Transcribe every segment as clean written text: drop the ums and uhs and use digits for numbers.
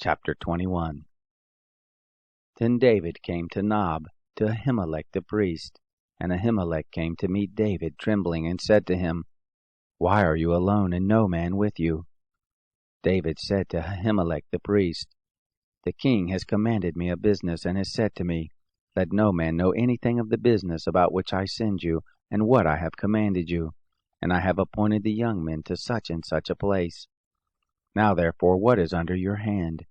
Chapter 21. Then David came to Nob, to Ahimelech the priest. And Ahimelech came to meet David trembling, and said to him, Why are you alone, and no man with you? David said to Ahimelech the priest, The king has commanded me a business, and has said to me, Let no man know anything of the business about which I send you, and what I have commanded you. And I have appointed the young men to such and such a place. Now therefore, what is under your hand?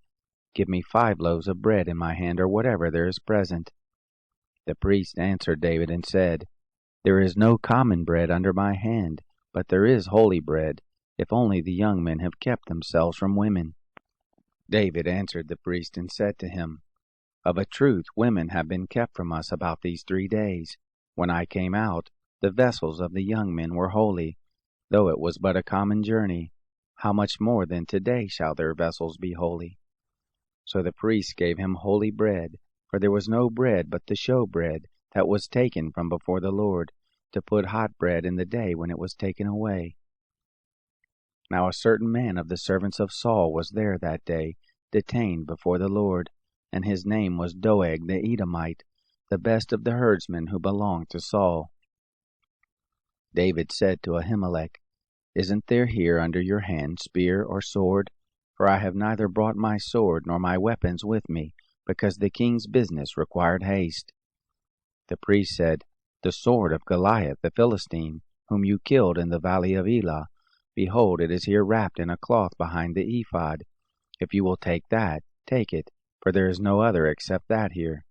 Give me 5 loaves of bread in my hand, or whatever there is present. The priest answered David and said, There is no common bread under my hand, but there is holy bread, if only the young men have kept themselves from women. David answered the priest and said to him, Of a truth women have been kept from us about these 3 days. When I came out, the vessels of the young men were holy, though it was but a common journey. How much more then today shall their vessels be holy? So the priest gave him holy bread, for there was no bread but the show bread that was taken from before the Lord, to put hot bread in the day when it was taken away. Now a certain man of the servants of Saul was there that day, detained before the Lord, and his name was Doeg the Edomite, the best of the herdsmen who belonged to Saul. David said to Ahimelech, Isn't there here under your hand spear or sword? For I have neither brought my sword nor my weapons with me, because the king's business required haste. The priest said, The sword of Goliath the Philistine, whom you killed in the valley of Elah. Behold, it is here wrapped in a cloth behind the ephod. If you will take that, take it, for there is no other except that here.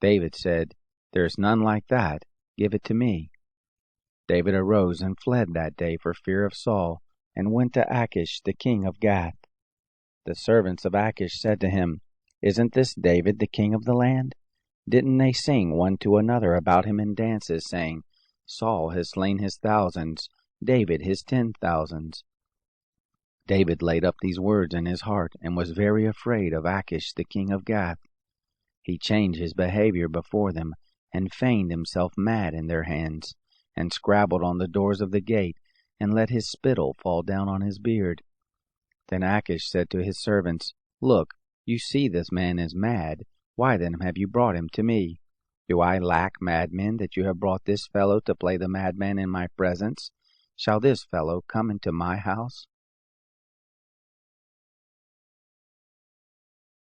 David said, There is none like that. Give it to me. David arose and fled that day for fear of Saul, and went to Achish the king of Gath. The servants of Achish said to him, Isn't this David the king of the land? Didn't they sing one to another about him in dances, saying, Saul has slain his thousands, David his 10,000s? David laid up these words in his heart, and was very afraid of Achish the king of Gath. He changed his behavior before them, and feigned himself mad in their hands, and scrabbled on the doors of the gate, and let his spittle fall down on his beard. Then Achish said to his servants, Look, you see this man is mad. Why then have you brought him to me? Do I lack madmen that you have brought this fellow to play the madman in my presence? Shall this fellow come into my house?